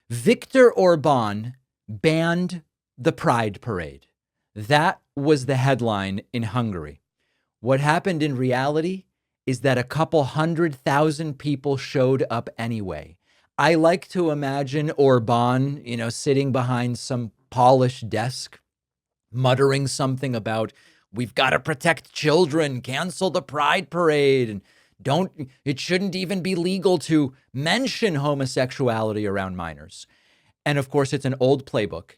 Viktor Orbán banned the Pride Parade. That was the headline in Hungary. What happened in reality is that a couple 100,000 people showed up anyway. I like to imagine Orbán, sitting behind some polished desk, muttering something about, we've got to protect children, cancel the Pride Parade, and it shouldn't even be legal to mention homosexuality around minors. And of course, it's an old playbook.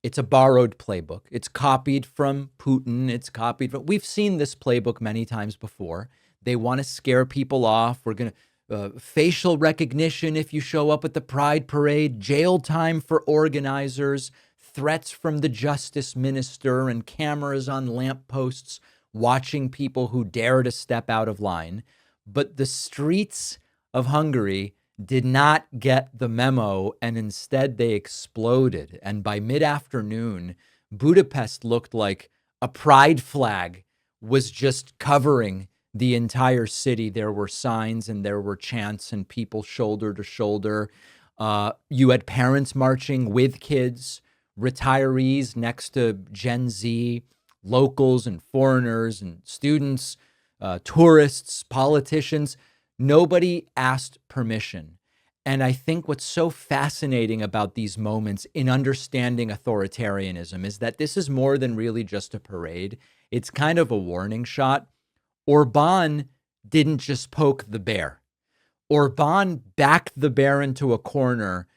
It's a borrowed playbook. It's copied from Putin. We've seen this playbook many times before. They want to scare people off. We're going to, facial recognition if you show up at the Pride Parade, jail time for organizers, threats from the justice minister, and cameras on lampposts watching people who dare to step out of line. But the streets of Hungary did not get the memo, and instead they exploded. And by mid-afternoon, Budapest looked like a pride flag was just covering the entire city. There were signs and there were chants and people shoulder to shoulder. You had parents marching with kids, retirees next to Gen Z, locals and foreigners and students, tourists, politicians. Nobody asked permission. And I think what's so fascinating about these moments in understanding authoritarianism is that this is more than really just a parade. It's kind of a warning shot. Orbán didn't just poke the bear. Orbán backed the bear into a corner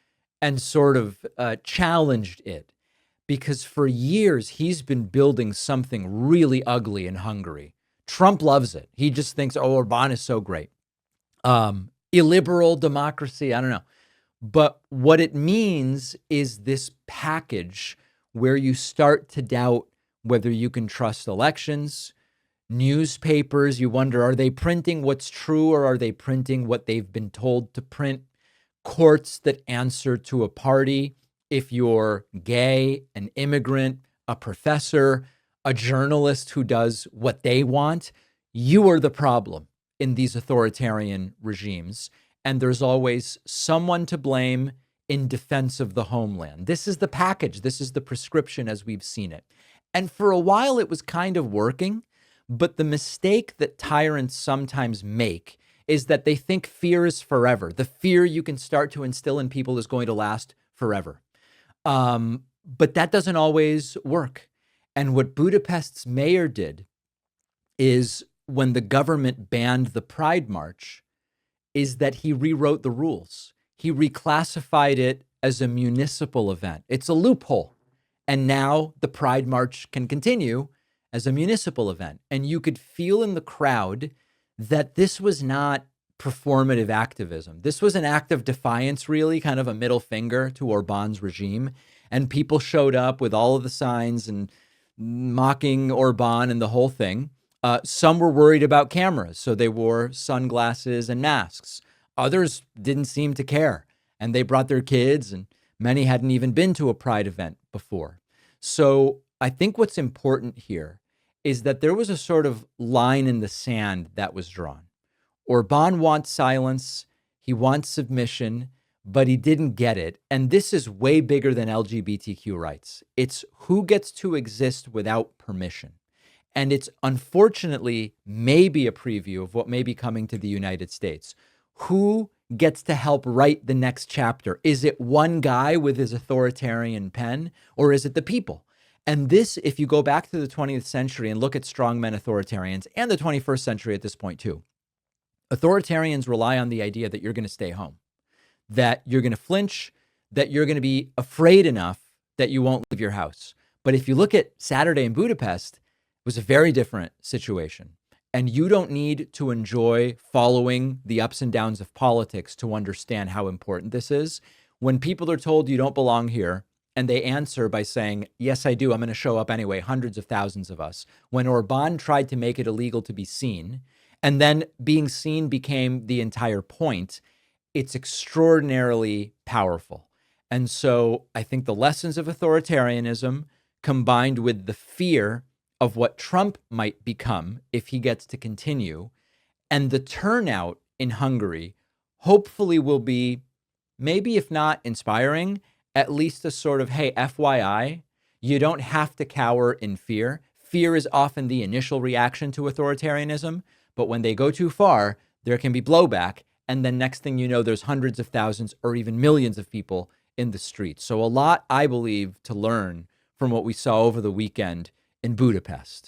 and sort of challenged it, because for years he's been building something really ugly in Hungary. Trump loves it. He just thinks, oh, Orbán is so great. Illiberal democracy, I don't know. But what it means is this package where you start to doubt whether you can trust elections, newspapers. You wonder, are they printing what's true or are they printing what they've been told to print? Courts that answer to a party. If you're gay, an immigrant, a professor, a journalist who does what they want, you are the problem in these authoritarian regimes. And there's always someone to blame in defense of the homeland. This is the package. This is the prescription as we've seen it. And for a while, it was kind of working. But the mistake that tyrants sometimes make is that they think fear is forever. The fear you can start to instill in people is going to last forever. But that doesn't always work. And what Budapest's mayor did is, when the government banned the Pride March, is that he rewrote the rules. He reclassified it as a municipal event. It's a loophole. And now the Pride March can continue as a municipal event. And you could feel in the crowd that this was not performative activism. This was an act of defiance, really, kind of a middle finger to Orbán's regime. And people showed up with all of the signs and mocking Orbán and the whole thing. Some were worried about cameras, so they wore sunglasses and masks. Others didn't seem to care, and they brought their kids, and many hadn't even been to a Pride event before. So I think what's important here is that there was a sort of line in the sand that was drawn. Orbán wants silence, he wants submission, but he didn't get it. And this is way bigger than LGBTQ rights. It's who gets to exist without permission. And it's unfortunately maybe a preview of what may be coming to the United States. Who gets to help write the next chapter? Is it one guy with his authoritarian pen, or is it the people? And this, if you go back to the 20th century and look at strongmen authoritarians, and the 21st century at this point too, authoritarians rely on the idea that you're going to stay home, that you're going to flinch, that you're going to be afraid enough that you won't leave your house. But if you look at Saturday in Budapest, was a very different situation. And you don't need to enjoy following the ups and downs of politics to understand how important this is. When people are told you don't belong here, and they answer by saying, yes, I do, I'm going to show up anyway, hundreds of thousands of us. When Orbán tried to make it illegal to be seen, and then being seen became the entire point, it's extraordinarily powerful. And so I think the lessons of authoritarianism, combined with the fear of what Trump might become if he gets to continue, and the turnout in Hungary hopefully will be maybe if not inspiring, at least a sort of, hey, FYI, you don't have to cower in fear. Fear is often the initial reaction to authoritarianism, but when they go too far, there can be blowback. And then next thing you know, there's hundreds of thousands or even millions of people in the streets. So a lot, I believe, to learn from what we saw over the weekend in Budapest.